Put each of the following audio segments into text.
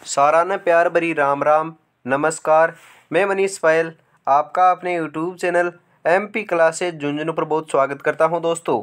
सारा ने प्यार भरी राम राम। नमस्कार, मैं मनीष पायल आपका अपने YouTube channel MP classes Jhunjhunu पर बहुत स्वागत करता हूं। दोस्तों,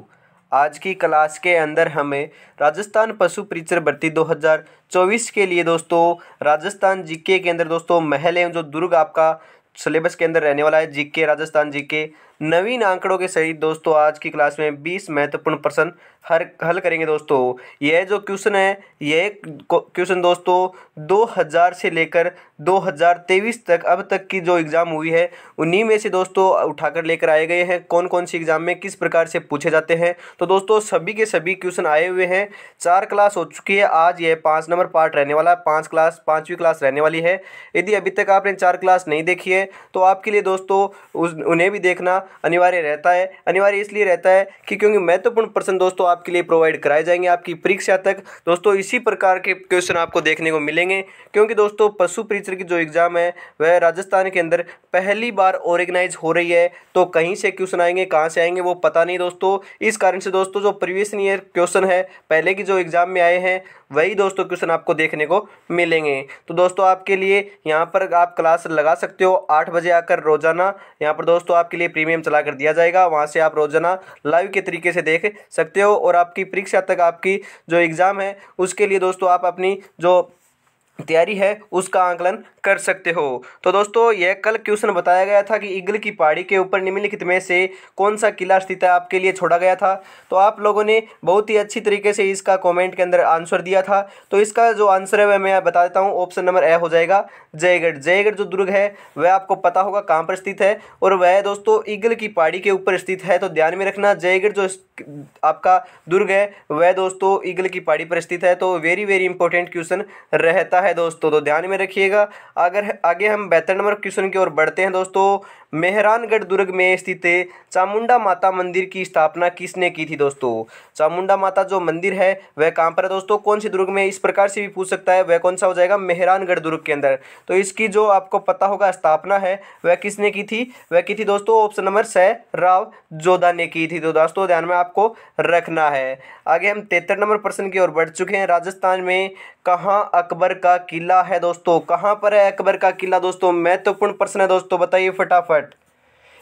आज की क्लास के अंदर हमें राजस्थान पशु परिचर भर्ती 2024 के लिए दोस्तों राजस्थान जीके के अंदर दोस्तों महल एवं जो दुर्ग आपका सिलेबस के अंदर रहने वाला है। जीके राजस्थान जीके नवीन आंकड़ों के सहित दोस्तों आज की क्लास में 20 महत्वपूर्ण प्रश्न हल करेंगे। दोस्तों यह जो क्वेश्चन है, यह क्वेश्चन दोस्तों 2000 से लेकर 2023 तक अब तक की जो एग्ज़ाम हुई है उन्हीं में से दोस्तों उठाकर लेकर आए गए हैं। कौन कौन सी एग्ज़ाम में किस प्रकार से पूछे जाते हैं, तो दोस्तों सभी के सभी क्वेश्चन आए हुए हैं। 4 क्लास हो चुकी है, आज यह 5 नंबर पार्ट रहने वाला है। 5वीं क्लास रहने वाली है। यदि अभी तक आपने 4 क्लास नहीं देखी है तो आपके लिए दोस्तों उन्हें भी देखना अनिवार्य रहता है। अनिवार्य इसलिए रहता है कि क्योंकि महत्वपूर्ण प्रश्न दोस्तों आपके लिए प्रोवाइड कराए जाएंगे आपकी परीक्षा तक। दोस्तों इसी प्रकार के क्वेश्चन आपको देखने को मिलेंगे, क्योंकि दोस्तों पशु परिचर की जो एग्ज़ाम है वह राजस्थान के अंदर पहली बार ऑर्गेनाइज हो रही है। तो कहीं से क्वेश्चन आएंगे, कहाँ से आएंगे वो पता नहीं दोस्तों। इस कारण से दोस्तों जो प्रीवियस ईयर क्वेश्चन है पहले की जो एग्ज़ाम में आए हैं वही दोस्तों क्वेश्चन आपको देखने को मिलेंगे। तो दोस्तों आपके लिए यहाँ पर आप क्लास लगा सकते हो 8 बजे आकर रोजाना। यहाँ पर दोस्तों आपके लिए प्रीमियम चला कर दिया जाएगा, वहाँ से आप रोजाना लाइव के तरीके से देख सकते हो। और आपकी परीक्षा तक आपकी जो एग्ज़ाम है उसके लिए दोस्तों आप अपनी जो तैयारी है उसका आंकलन कर सकते हो। तो दोस्तों यह कल क्वेश्चन बताया गया था कि ईगल की पहाड़ी के ऊपर निम्नलिखित में से कौन सा किला स्थित है, आपके लिए छोड़ा गया था। तो आप लोगों ने बहुत ही अच्छी तरीके से इसका कमेंट के अंदर आंसर दिया था। तो इसका जो आंसर है वह मैं बता देता हूँ। ऑप्शन नंबर ए हो जाएगा जयगढ़। जयगढ़ जो दुर्ग है वह आपको पता होगा कहाँ पर स्थित है, और वह दोस्तों ईगल की पहाड़ी के ऊपर स्थित है। तो ध्यान में रखना, जयगढ़ जो आपका दुर्ग है वह दोस्तों ईगल की पहाड़ी पर स्थित है। तो वेरी वेरी इंपॉर्टेंट क्वेश्चन रहता है दोस्तों, तो ध्यान में रखिएगा। अगर आगे हम 72 नंबर क्वेश्चन की ओर बढ़ते हैं दोस्तों, मेहरानगढ़ दुर्ग में स्थित चामुंडा माता मंदिर की स्थापना किसने की थी। दोस्तों चामुंडा माता जो मंदिर है वह कहाँ पर है दोस्तों, कौन सी दुर्ग में, इस प्रकार से भी पूछ सकता है। वह कौन सा हो जाएगा, मेहरानगढ़ दुर्ग के अंदर। तो इसकी जो आपको पता होगा स्थापना है वह किसने की थी, वह की थी दोस्तों ऑप्शन नंबर स राव जोधा ने की थी। तो दोस्तों ध्यान में आपको रखना है। आगे हम 73 नंबर प्रश्न की ओर बढ़ चुके हैं। राजस्थान में कहाँ अकबर का किला है दोस्तों, कहाँ पर है अकबर का किला दोस्तों, महत्वपूर्ण प्रश्न है दोस्तों, बताइए फटाफट।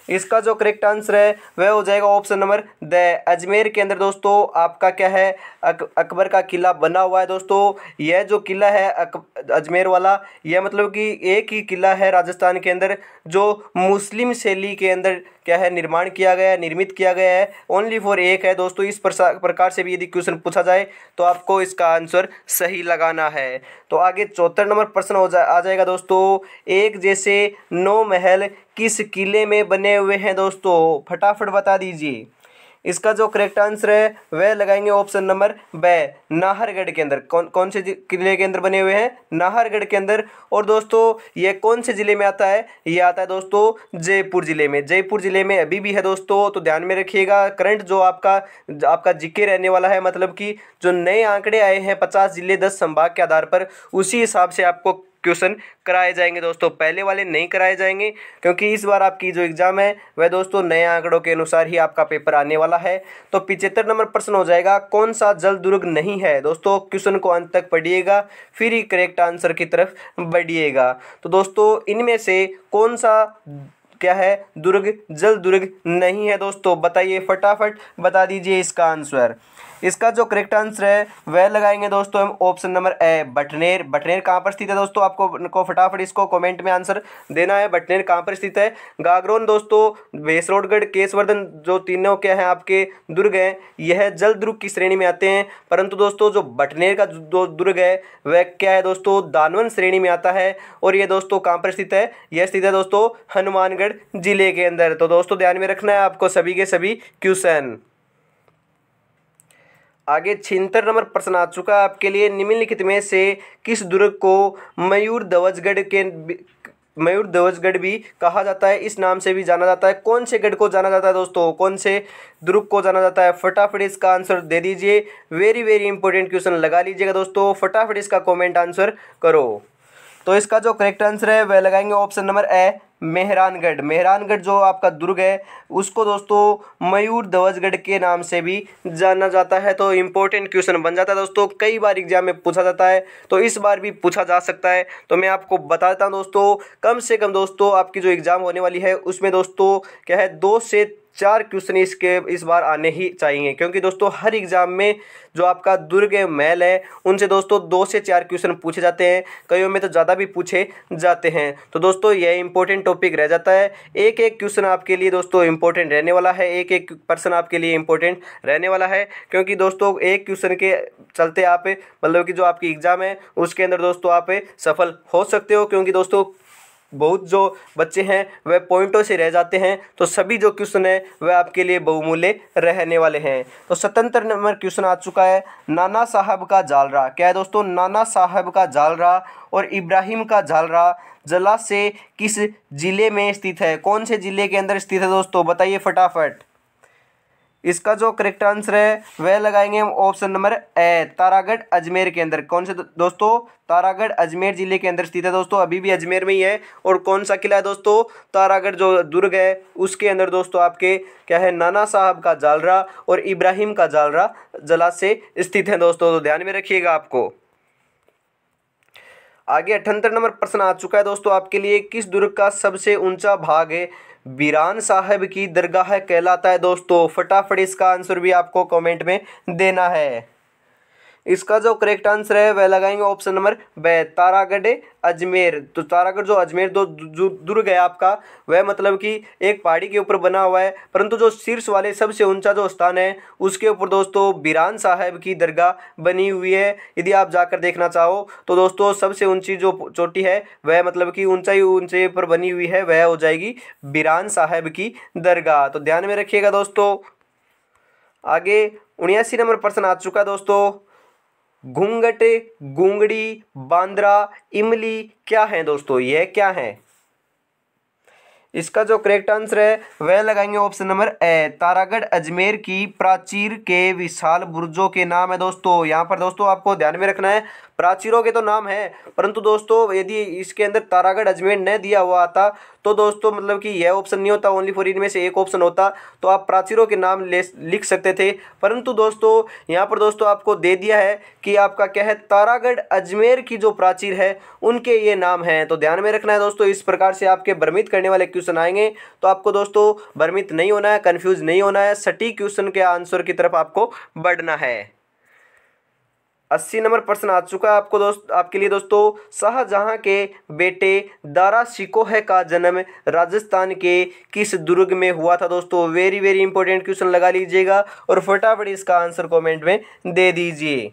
इसका जो करेक्ट आंसर है वह हो जाएगा ऑप्शन नंबर द अजमेर के अंदर दोस्तों आपका क्या है अकबर का किला बना हुआ है। दोस्तों यह जो किला है अजमेर वाला, यह मतलब कि एक ही किला है राजस्थान के अंदर जो मुस्लिम शैली के अंदर क्या है निर्माण किया गया है, निर्मित किया गया है। ओनली फॉर एक है दोस्तों। इस प्रकार से भी यदि क्वेश्चन पूछा जाए तो आपको इसका आंसर सही लगाना है। तो आगे 74 नंबर प्रश्न आ जाएगा दोस्तों, एक जैसे 9 महल किस किले में बने हुए हैं दोस्तों, फटाफट बता दीजिए। इसका जो करेक्ट आंसर है वह लगाएंगे ऑप्शन नंबर ब नाहरगढ़ के अंदर। कौन से किले के अंदर बने हुए हैं, नाहरगढ़ के अंदर। और दोस्तों ये कौन से ज़िले में आता है, ये आता है दोस्तों जयपुर ज़िले में। जयपुर ज़िले में अभी भी है दोस्तों, तो ध्यान में रखिएगा। करंट जो आपका जीके रहने वाला है, मतलब कि जो नए आंकड़े आए हैं 50 ज़िले 10 संभाग के आधार पर, उसी हिसाब से आपको क्वेश्चन कराए जाएंगे दोस्तों। पहले वाले नहीं कराए जाएंगे, क्योंकि इस बार आपकी जो एग्ज़ाम है वह दोस्तों नए आंकड़ों के अनुसार ही आपका पेपर आने वाला है। तो 75 नंबर प्रश्न हो जाएगा, कौन सा जल दुर्ग नहीं है दोस्तों। क्वेश्चन को अंत तक पढ़िएगा फिर ही करेक्ट आंसर की तरफ बढ़िएगा। तो दोस्तों इनमें से कौन सा क्या है दुर्ग, जल दुर्ग नहीं है दोस्तों, बताइए फटाफट बता दीजिए इसका आंसर। इसका जो करेक्ट आंसर है वह लगाएंगे दोस्तों हम ऑप्शन नंबर ए बटनेर। बटनेर कहाँ पर स्थित है दोस्तों, आपको फटाफट इसको कमेंट में आंसर देना है। बटनेर कहाँ पर स्थित है, गागरोन दोस्तों, भेसरोडगढ़, केसवर्धन जो तीनों क्या हैं आपके दुर्ग हैं, यह जल दुर्ग की श्रेणी में आते हैं। परंतु दोस्तों जो बटनेर का जो दुर्ग है वह क्या है दोस्तों, दानवन श्रेणी में आता है। और ये दोस्तों कहाँ पर स्थित है, यह स्थित है दोस्तों हनुमानगढ़ जिले के अंदर। तो दोस्तों ध्यान में रखना है आपको सभी के सभी क्वेश्चन। आगे 76 नंबर प्रश्न आ चुका है आपके लिए, निम्नलिखित में से किस दुर्ग को मयूर ध्वजगढ़ भी कहा जाता है, इस नाम से भी जाना जाता है। कौन से गढ़ को जाना जाता है दोस्तों, कौन से दुर्ग को जाना जाता है, फटाफट इसका आंसर दे दीजिए। वेरी वेरी इंपॉर्टेंट क्वेश्चन लगा लीजिएगा दोस्तों, फटाफट इसका कमेंट आंसर करो। तो इसका जो करेक्ट आंसर है वह लगाएंगे ऑप्शन नंबर ए मेहरानगढ़। मेहरानगढ़ जो आपका दुर्ग है उसको दोस्तों मयूर ध्वजगढ़ के नाम से भी जाना जाता है। तो इम्पोर्टेंट क्वेश्चन बन जाता है दोस्तों, कई बार एग्जाम में पूछा जाता है, तो इस बार भी पूछा जा सकता है। तो मैं आपको बता देता हूँ दोस्तों, कम से कम दोस्तों आपकी जो एग्जाम होने वाली है उसमें दोस्तों क्या है 2 से 4 क्वेश्चन इस बार आने ही चाहिए, क्योंकि दोस्तों हर एग्जाम में जो आपका दुर्ग महल है उनसे दोस्तों 2 से 4 क्वेश्चन पूछे जाते हैं, कईयों में तो ज़्यादा भी पूछे जाते हैं। तो दोस्तों यह इंपॉर्टेंट टॉपिक रह जाता है। एक एक क्वेश्चन आपके लिए दोस्तों इंपॉर्टेंट रहने वाला है, एक एक पर्सन आपके लिए इंपॉर्टेंट रहने वाला है, क्योंकि दोस्तों एक क्वेश्चन के चलते आप मतलब कि जो आपकी एग्ज़ाम है उसके अंदर दोस्तों आप सफल हो सकते हो, क्योंकि दोस्तों बहुत जो बच्चे हैं वह पॉइंटों से रह जाते हैं। तो सभी जो क्वेश्चन है वह आपके लिए बहुमूल्य रहने वाले हैं। तो 77 नंबर क्वेश्चन आ चुका है, नाना साहब का जालरा। क्या है दोस्तों, नाना साहब का जालरा और इब्राहिम का जालरा जला से किस जिले में स्थित है? कौन से जिले के अंदर स्थित है दोस्तों, बताइए फटाफट। इसका जो करेक्ट आंसर है वह लगाएंगे हम ऑप्शन नंबर ए, तारागढ़ अजमेर के अंदर। कौन से दोस्तों, तारागढ़ अजमेर जिले के अंदर स्थित है दोस्तों, अभी भी अजमेर में ही है। और कौन सा किला है दोस्तों, तारागढ़ जो दुर्ग है उसके अंदर दोस्तों आपके क्या है, नाना साहब का जालरा और इब्राहिम का जालरा जला से स्थित है दोस्तों, तो ध्यान में रखिएगा आपको। आगे 78 नंबर प्रश्न आ चुका है दोस्तों आपके लिए, किस दुर्ग का सबसे ऊंचा भाग है बीरान साहब की दरगाह कहलाता है दोस्तों? फटाफट इसका आंसर भी आपको कमेंट में देना है। इसका जो करेक्ट आंसर है वह लगाएंगे ऑप्शन नंबर बे, तारागढ़ अजमेर। तो तारागढ़ जो अजमेर दुर्ग है आपका, वह मतलब कि एक पहाड़ी के ऊपर बना हुआ है, परंतु जो शीर्ष वाले सबसे ऊंचा जो स्थान है उसके ऊपर दोस्तों बीरान साहब की दरगाह बनी हुई है। यदि आप जाकर देखना चाहो तो दोस्तों सबसे ऊंची जो चोटी है वह मतलब कि ऊंचाई पर बनी हुई है, वह हो जाएगी बीरान साहब की दरगाह। तो ध्यान में रखिएगा दोस्तों। आगे 79 नंबर प्रश्न आ चुका है दोस्तों, घूंघट, घूंगड़ी, बांद्रा, इमली क्या है दोस्तों, यह क्या है? इसका जो करेक्ट आंसर है वह लगाएंगे ऑप्शन नंबर ए, तारागढ़ अजमेर की प्राचीर के विशाल बुर्जों के नाम है दोस्तों। यहाँ पर दोस्तों आपको ध्यान में रखना है, प्राचीरों के तो नाम है, परंतु दोस्तों यदि इसके अंदर तारागढ़ अजमेर न दिया हुआ आता तो दोस्तों मतलब कि यह ऑप्शन नहीं होता, ओनली फॉर इनमें से एक ऑप्शन होता, तो आप प्राचीरों के नाम लिख सकते थे। परंतु दोस्तों यहाँ पर दोस्तों आपको दे दिया है कि आपका क्या है, तारागढ़ अजमेर की जो प्राचीर है उनके ये नाम हैं। तो ध्यान में रखना है दोस्तों, इस प्रकार से आपके भ्रमित करने वाले क्वेश्चन आएंगे तो आपको दोस्तों भ्रमित नहीं होना है, कंफ्यूज नहीं होना है, सटीक क्वेश्चन के आंसर की तरफ आपको बढ़ना है। 80 नंबर प्रश्न आ चुका है आपके लिए दोस्तों, शाहजहां के बेटे दारा शिकोह का जन्म राजस्थान के किस दुर्ग में हुआ था दोस्तों? वेरी वेरी इंपॉर्टेंट क्वेश्चन लगा लीजिएगा और फटाफट इसका आंसर कमेंट में दे दीजिए।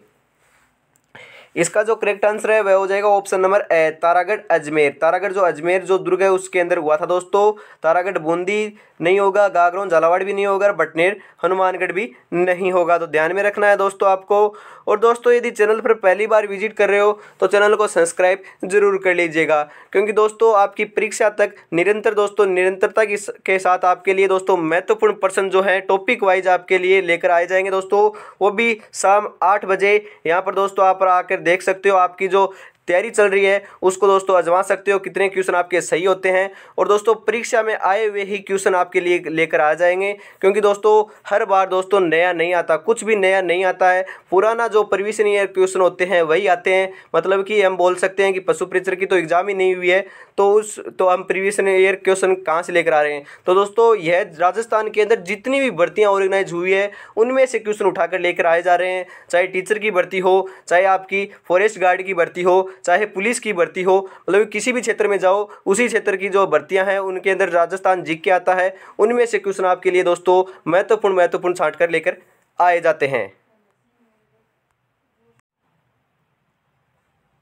इसका जो करेक्ट आंसर है वह हो जाएगा ऑप्शन नंबर ए, तारागढ़ अजमेर। तारागढ़ जो अजमेर जो दुर्ग है उसके अंदर हुआ था दोस्तों। तारागढ़ बूंदी नहीं होगा, गागरोन झालावाड़ भी नहीं होगा, बटनेर हनुमानगढ़ भी नहीं होगा। तो ध्यान में रखना है दोस्तों आपको। और दोस्तों यदि चैनल पर पहली बार विजिट कर रहे हो तो चैनल को सब्सक्राइब जरूर कर लीजिएगा, क्योंकि दोस्तों आपकी परीक्षा तक निरंतरता के साथ आपके लिए दोस्तों महत्वपूर्ण प्रश्न जो है टॉपिक वाइज आपके लिए लेकर आए जाएंगे दोस्तों, वो भी शाम 8 बजे। यहाँ पर दोस्तों आप आकर देख सकते हो, आपकी जो तैयारी चल रही है उसको दोस्तों आजमा सकते हो, कितने क्वेश्चन आपके सही होते हैं। और दोस्तों परीक्षा में आए हुए ही क्वेश्चन आपके लिए लेकर आ जाएंगे, क्योंकि दोस्तों हर बार दोस्तों नया नहीं आता, कुछ भी नया नहीं आता है, पुराना जो प्रीवियस ईयर क्वेश्चन होते हैं वही आते हैं। मतलब कि हम बोल सकते हैं कि पशु परीक्षक की तो एग्जाम ही नहीं हुई है, तो हम प्रीवियस ईयर क्वेश्चन कहाँ से लेकर आ रहे हैं? तो दोस्तों यह राजस्थान के अंदर जितनी भी भर्तियाँ ऑर्गेनाइज हुई है उनमें से क्वेश्चन उठाकर लेकर आए जा रहे हैं, चाहे टीचर की भर्ती हो, चाहे आपकी फॉरेस्ट गार्ड की भर्ती हो, चाहे पुलिस की भर्ती हो, मतलब किसी भी क्षेत्र में जाओ उसी क्षेत्र की जो भर्तियां हैं उनके अंदर राजस्थान जीत के आता है। उनमें से क्वेश्चन आपके लिए दोस्तों महत्वपूर्ण छांट कर लेकर आए जाते हैं।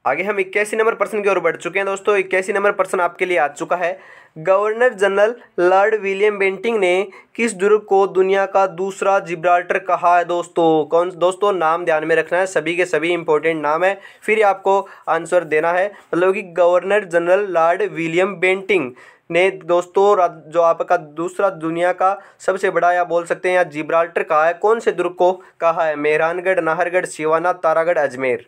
आगे हम 81 नंबर प्रश्न की ओर बढ़ चुके हैं दोस्तों। 81 नंबर प्रश्न आपके लिए आ चुका है, governor general Lord William Bentinck ने किस दुर्ग को दुनिया का दूसरा जिब्राल्टर कहा है दोस्तों? कौन दोस्तों, नाम ध्यान में रखना है, सभी के सभी इंपॉर्टेंट नाम है, फिर आपको आंसर देना है। मतलब कि governor general Lord William Bentinck ने दोस्तों जो आपका दूसरा दुनिया का सबसे बड़ा या बोल सकते हैं या जिब्राल्टर कहा है, कौन से दुर्ग को कहा है? मेहरानगढ़, नाहरगढ़, सिवाना, तारागढ़, अजमेर।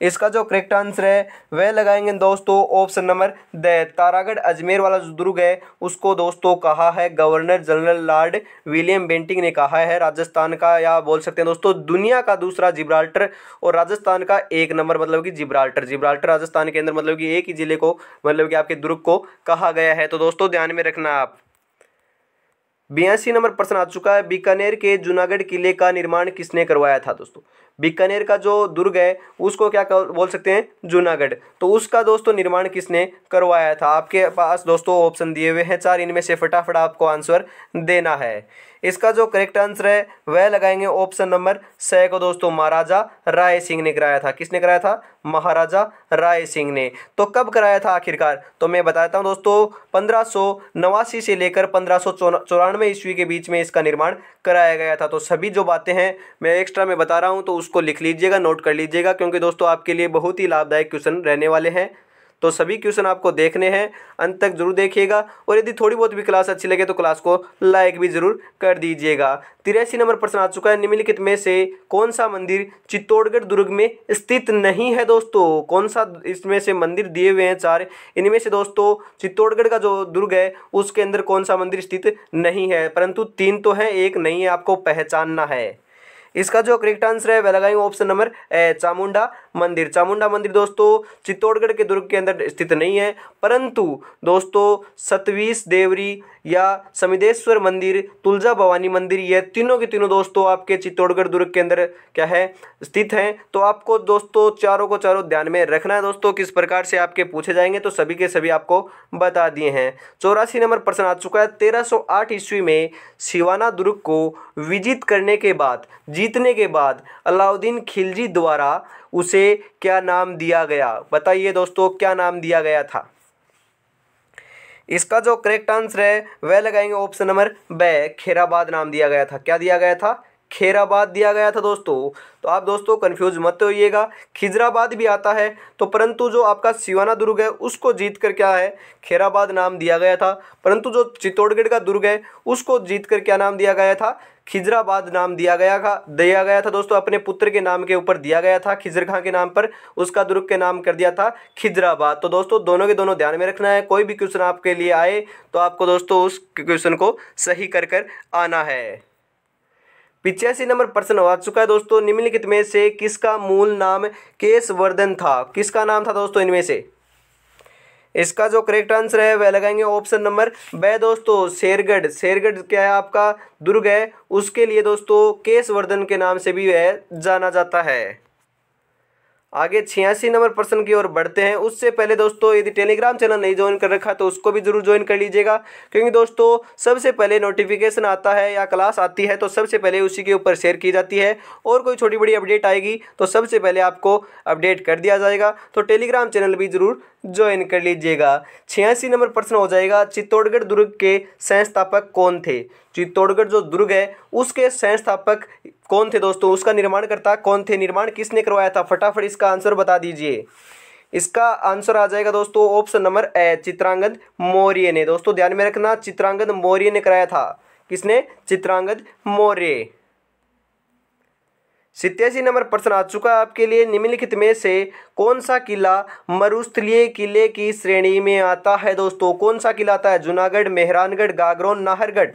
इसका जो करेक्ट आंसर है वह लगाएंगे दोस्तों option number the. Taragarh Ajmer वाला जो दुर्ग है उसको दोस्तों कहा है governor general Lord William Bentinck ने कहा है राजस्थान का, या बोल सकते हैं दोस्तों दुनिया का दूसरा जिब्राल्टर और राजस्थान का एक नंबर मतलब कि जिब्राल्टर। जिब्राल्टर राजस्थान के अंदर मतलब कि एक ही जिले को मतलब कि आपके दुर्ग को कहा गया है। तो दोस्तों ध्यान में रखना आप। 82 नंबर प्रश्न आ चुका है, बीकानेर के जूनागढ़ किले का निर्माण किसने करवाया था दोस्तों। बीकानेर का जो दुर्ग है उसको क्या बोल सकते हैं, जूनागढ़। तो उसका दोस्तों निर्माण किसने करवाया था। आपके पास दोस्तों ऑप्शन दिए हुए हैं 4, इनमें से फटाफट आपको आंसर देना है। इसका जो करेक्ट आंसर है वह लगाएंगे ऑप्शन नंबर स को दोस्तों, महाराजा राय सिंह ने कराया था। किसने कराया था, महाराजा राय सिंह ने। तो कब कराया था आखिरकार, तो मैं बताता हूं दोस्तों 1589 से लेकर 1594 ईस्वी के बीच में इसका निर्माण कराया गया था। तो सभी जो बातें हैं मैं एक्स्ट्रा में बता रहा हूं तो उसको लिख लीजिएगा, नोट कर लीजिएगा, क्योंकि दोस्तों आपके लिए बहुत ही लाभदायक क्वेश्चन रहने वाले हैं। तो सभी क्वेश्चन आपको देखने हैं, अंत तक जरूर देखिएगा, और यदि थोड़ी बहुत भी क्लास अच्छी लगे तो क्लास को लाइक भी जरूर कर दीजिएगा। 83 नंबर प्रश्न आ चुका है, निम्नलिखित में से कौन सा मंदिर चित्तौड़गढ़ दुर्ग में स्थित नहीं है दोस्तों। कौन सा इसमें से मंदिर दिए हुए हैं 4, इनमें से दोस्तों चित्तौड़गढ़ का जो दुर्ग है उसके अंदर कौन सा मंदिर स्थित नहीं है, परंतु 3 तो है, एक नहीं है, आपको पहचानना है। इसका जो करेक्ट आंसर है वह लगाएंगे ऑप्शन नंबर ए, चामुंडा मंदिर। चामुंडा मंदिर दोस्तों चित्तौड़गढ़ के दुर्ग के अंदर स्थित नहीं है, परंतु दोस्तों सतवीस देवरी या समिदेश्वर मंदिर, तुलजा भवानी मंदिर, ये तीनों के तीनों दोस्तों आपके चित्तौड़गढ़ दुर्ग के अंदर क्या है, स्थित हैं। तो आपको दोस्तों चारों को चारों ध्यान में रखना है दोस्तों, किस प्रकार से आपके पूछे जाएंगे तो सभी के सभी आपको बता दिए हैं। 84 नंबर प्रश्न आ चुका है, 1308 ईस्वी में सिवाना दुर्ग को विजित करने के बाद, जीतने के बाद अलाउद्दीन खिलजी द्वारा उसे क्या नाम दिया गया। बताइए दोस्तों क्या नाम दिया गया था। इसका जो करेक्ट आंसर है वह लगाएंगे ऑप्शन नंबर ब, खैराबाद नाम दिया गया था। क्या दिया गया था, खैराबाद दिया गया था दोस्तों। तो आप दोस्तों कंफ्यूज मत होइएगा, खिजराबाद भी आता है तो, परंतु जो आपका सिवाना दुर्ग है उसको जीत कर क्या है, खैराबाद नाम दिया गया था, परंतु जो चित्तौड़गढ़ का दुर्ग है उसको जीत कर क्या नाम दिया गया था, खिजराबाद नाम दिया गया था दोस्तों। अपने पुत्र के नाम के ऊपर दिया गया था, खिजर खां के नाम पर उसका दुर्ग के नाम कर दिया था खिजराबाद। तो दोस्तों दोनों के दोनों ध्यान में रखना है, कोई भी क्वेश्चन आपके लिए आए तो आपको दोस्तों उस क्वेश्चन को सही कर आना है। 85 नंबर प्रश्न आ चुका है दोस्तों, निम्नलिखित में से किसका मूल नाम केशवर्धन था। किसका नाम था दोस्तों इनमें से। इसका जो करेक्ट आंसर है वह लगाएंगे ऑप्शन नंबर ब दोस्तों, शेरगढ़। शेरगढ़ क्या है आपका दुर्ग है, उसके लिए दोस्तों केशवर्धन के नाम से भी वह जाना जाता है। आगे 86 नंबर प्रश्न की ओर बढ़ते हैं। उससे पहले दोस्तों यदि टेलीग्राम चैनल नहीं ज्वाइन कर रखा तो उसको भी जरूर ज्वाइन कर लीजिएगा, क्योंकि दोस्तों सबसे पहले नोटिफिकेशन आता है या क्लास आती है तो सबसे पहले उसी के ऊपर शेयर की जाती है, और कोई छोटी बड़ी अपडेट आएगी तो सबसे पहले आपको अपडेट कर दिया जाएगा। तो टेलीग्राम चैनल भी जरूर ज्वाइन कर लीजिएगा। 86 नंबर प्रश्न हो जाएगा, चित्तौड़गढ़ दुर्ग के संस्थापक कौन थे। चित्तौड़गढ़ जो दुर्ग है उसके संस्थापक कौन थे दोस्तों, उसका निर्माणकर्ता कौन थे, निर्माण किसने करवाया था, फटाफट इसका आंसर बता दीजिए। इसका आंसर आ जाएगा दोस्तों option number A, Chitrangad Maurya ने। दोस्तों ध्यान में रखना, चित्रांगद मौर्य ने कराया था। किसने, चित्रांगद मौर्य। 87 नंबर प्रश्न आ चुका है आपके लिए, निम्नलिखित में से कौन सा किला मरुस्थलीय किले की श्रेणी में आता है दोस्तों। कौन सा किला आता है, जूनागढ़, मेहरानगढ़, गागरोन, नाहरगढ़।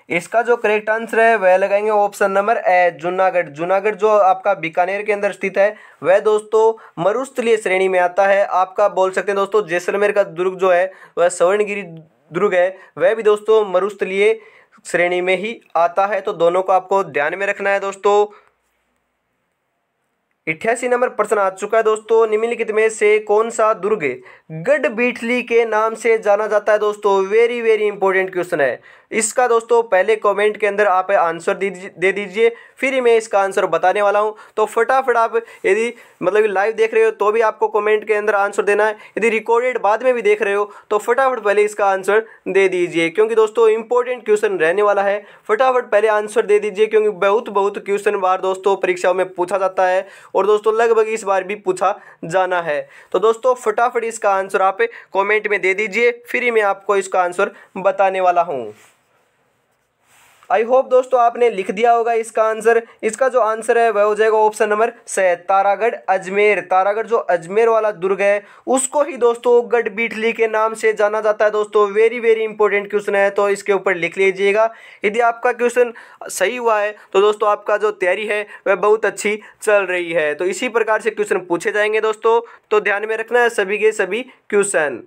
इसका जो करेक्ट आंसर है वह लगाएंगे ऑप्शन नंबर ए, जूनागढ़। जूनागढ़ जो आपका बीकानेर के अंदर स्थित है वह दोस्तों मरुस्थलीय श्रेणी में आता है। आपका बोल सकते हैं दोस्तों जैसलमेर का दुर्ग जो है वह स्वर्णगिरी दुर्ग है, वह भी दोस्तों मरुस्थलीय श्रेणी में ही आता है। तो दोनों को आपको ध्यान में रखना है दोस्तों। 88 नंबर प्रश्न आ चुका है दोस्तों, निम्नलिखित में से कौन सा दुर्ग गढ़बीठली के नाम से जाना जाता है दोस्तों। वेरी वेरी इंपॉर्टेंट क्वेश्चन है। इसका दोस्तों पहले कमेंट के अंदर आप आंसर दे दीजिए, फिर मैं इसका आंसर बताने वाला हूं। तो फटाफट आप यदि मतलब लाइव देख रहे हो तो भी आपको कमेंट के अंदर आंसर देना है, यदि रिकॉर्डेड बाद में भी देख रहे हो तो फटाफट पहले इसका आंसर दे दीजिए, क्योंकि दोस्तों इंपॉर्टेंट क्वेश्चन रहने वाला है। फटाफट पहले आंसर दे दीजिए, क्योंकि बहुत क्वेश्चन बार दोस्तों परीक्षाओं में पूछा जाता है, और दोस्तों लगभग इस बार भी पूछा जाना है। तो दोस्तों फटाफट इसका आंसर आप कमेंट में दे दीजिए, फिर मैं आपको इसका आंसर बताने वाला हूं। आई होप दोस्तों आपने लिख दिया होगा इसका आंसर। इसका जो आंसर है वह हो जाएगा option number C, Taragarh Ajmer. Taragarh जो अजमेर वाला दुर्ग है उसको ही दोस्तों गढ़ बीटली के नाम से जाना जाता है दोस्तों। वेरी वेरी इंपॉर्टेंट क्वेश्चन है, तो इसके ऊपर लिख लीजिएगा। यदि आपका क्वेश्चन सही हुआ है तो दोस्तों आपका जो तैयारी है वह बहुत अच्छी चल रही है। तो इसी प्रकार से क्वेश्चन पूछे जाएंगे दोस्तों, तो ध्यान में रखना है सभी के सभी क्वेश्चन।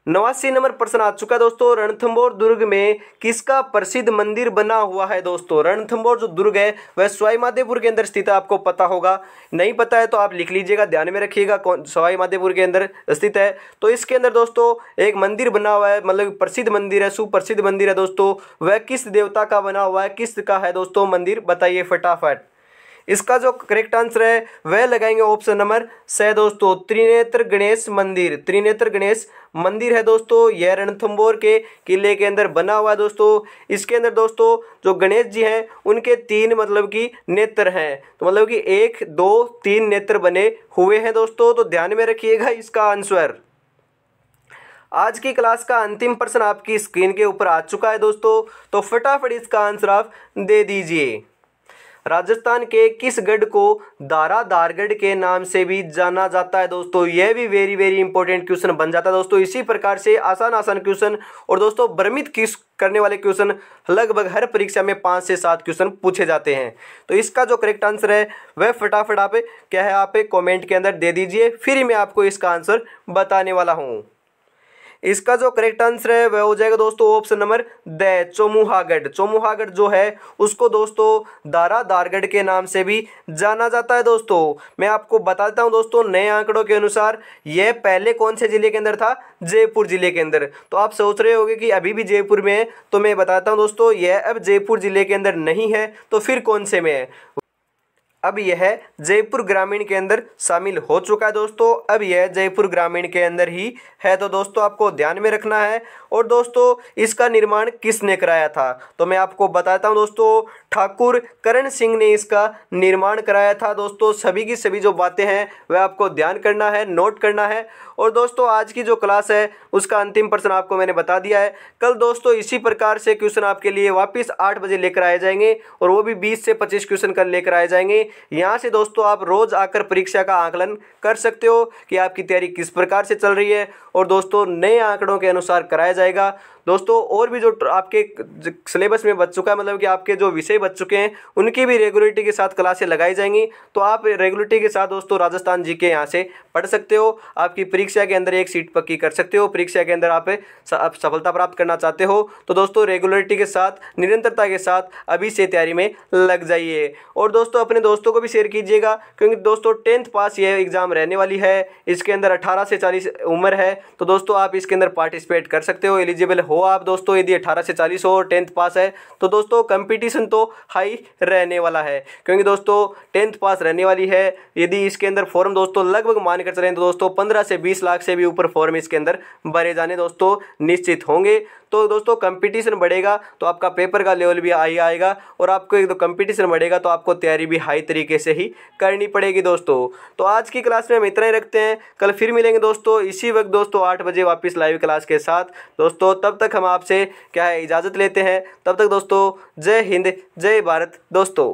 89 नंबर प्रश्न आ चुका है दोस्तों, रणथंभौर दुर्ग में किसका प्रसिद्ध मंदिर बना हुआ है दोस्तों। रणथंभौर जो दुर्ग है वह सवाई माधोपुर के अंदर स्थित है, आपको पता होगा। नहीं पता है तो आप लिख लीजिएगा, ध्यान में रखिएगा कौन सवाई माधोपुर के अंदर स्थित है। तो इसके अंदर दोस्तों एक मंदिर बना हुआ है, मतलब प्रसिद्ध मंदिर है, सुप्रसिद्ध मंदिर है दोस्तों। वह किस देवता का बना हुआ है, किसका है दोस्तों मंदिर, बताइए फटाफट। इसका जो करेक्ट आंसर है वह लगाएंगे ऑप्शन नंबर सी दोस्तों, त्रिनेत्र गणेश मंदिर। त्रिनेत्र गणेश मंदिर है दोस्तों, यह रणथंभौर के किले के अंदर बना हुआ है दोस्तों। इसके अंदर दोस्तों जो गणेश जी हैं उनके 3 मतलब कि नेत्र हैं, तो मतलब कि 1 2 3 नेत्र बने हुए हैं दोस्तों। तो ध्यान में रखिएगा इसका आंसर। आज की क्लास का अंतिम प्रश्न आपकी स्क्रीन के ऊपर आ चुका है दोस्तों, तो फटाफट इसका आंसर आप दे दीजिए। राजस्थान के किस गढ़ को दारादारगढ़ के नाम से भी जाना जाता है दोस्तों। यह भी वेरी वेरी इंपॉर्टेंट क्वेश्चन बन जाता है दोस्तों। इसी प्रकार से आसान आसान क्वेश्चन और दोस्तों भ्रमित करने वाले क्वेश्चन लगभग हर परीक्षा में 5 से 7 क्वेश्चन पूछे जाते हैं। तो इसका जो करेक्ट आंसर है वह फटाफट आप क्या है आप कमेंट के अंदर दे दीजिए, फिर मैं आपको इसका आंसर बताने वाला हूँ। इसका जो करेक्ट आंसर है वह हो जाएगा दोस्तों ऑप्शन नंबर द, चौमुहागढ़। चौमुहागढ़ जो है उसको दोस्तों दारादारगढ़ के नाम से भी जाना जाता है दोस्तों। मैं आपको बताता हूं दोस्तों, नए आंकड़ों के अनुसार यह पहले कौन से जिले के अंदर था, जयपुर जिले के अंदर। तो आप सोच रहे होंगे कि अभी भी जयपुर में है, तो मैं बताता हूँ दोस्तों यह अब जयपुर जिले के अंदर नहीं है, तो फिर कौन से में है, अब यह जयपुर ग्रामीण के अंदर शामिल हो चुका है दोस्तों। अब यह जयपुर ग्रामीण के अंदर ही है, तो दोस्तों आपको ध्यान में रखना है। और दोस्तों इसका निर्माण किसने कराया था, तो मैं आपको बताता हूं दोस्तों, ठाकुर करण सिंह ने इसका निर्माण कराया था दोस्तों। सभी की सभी जो बातें हैं वह आपको ध्यान करना है, नोट करना है। और दोस्तों आज की जो क्लास है उसका अंतिम प्रश्न आपको मैंने बता दिया है। कल दोस्तों इसी प्रकार से क्वेश्चन आपके लिए वापस 8 बजे लेकर आए जाएंगे, और वो भी 20 से 25 क्वेश्चन कल लेकर आए जाएंगे। यहाँ से दोस्तों आप रोज आकर परीक्षा का आकलन कर सकते हो कि आपकी तैयारी किस प्रकार से चल रही है, और दोस्तों नए आंकड़ों के अनुसार कराया जाएगा दोस्तों। और भी जो आपके सिलेबस में बच चुका है, मतलब कि आपके जो विषय बच चुके हैं उनकी भी रेगुलरिटी के साथ क्लासें लगाई जाएंगी। तो आप रेगुलरिटी के साथ दोस्तों राजस्थान जी के यहाँ से पढ़ सकते हो, आपकी परीक्षा के अंदर एक सीट पक्की कर सकते हो। परीक्षा के अंदर आप सफलता प्राप्त करना चाहते हो तो दोस्तों रेगुलरिटी के साथ, निरंतरता के साथ अभी से तैयारी में लग जाइए। और दोस्तों अपने दोस्तों को भी शेयर कीजिएगा, क्योंकि दोस्तों 10th पास ये एग्जाम रहने वाली है। इसके अंदर 18 से 40 उम्र है, तो दोस्तों आप इसके अंदर पार्टिसिपेट कर सकते हो, एलिजिबल हो आप दोस्तों। यदि 18 से 40 हो और 10th पास है तो दोस्तों कंपटीशन तो हाई रहने वाला है, क्योंकि दोस्तों 10th पास रहने वाली है। यदि इसके अंदर फॉर्म दोस्तों लगभग मान कर चलें तो दोस्तों 15 से 20 लाख से भी ऊपर फॉर्म इसके अंदर भरे जाने दोस्तों निश्चित होंगे। तो दोस्तों कंपटीशन बढ़ेगा तो आपका पेपर का लेवल भी हाई आएगा, और आपको एक तो कंपटीशन बढ़ेगा तो आपको तैयारी भी हाई तरीके से ही करनी पड़ेगी दोस्तों। तो आज की क्लास में हम इतना ही रखते हैं, कल फिर मिलेंगे दोस्तों इसी वक्त दोस्तों 8 बजे वापस लाइव क्लास के साथ दोस्तों। तब तक हम आपसे क्या है इजाज़त लेते हैं। तब तक दोस्तों जय हिंद, जय भारत दोस्तों।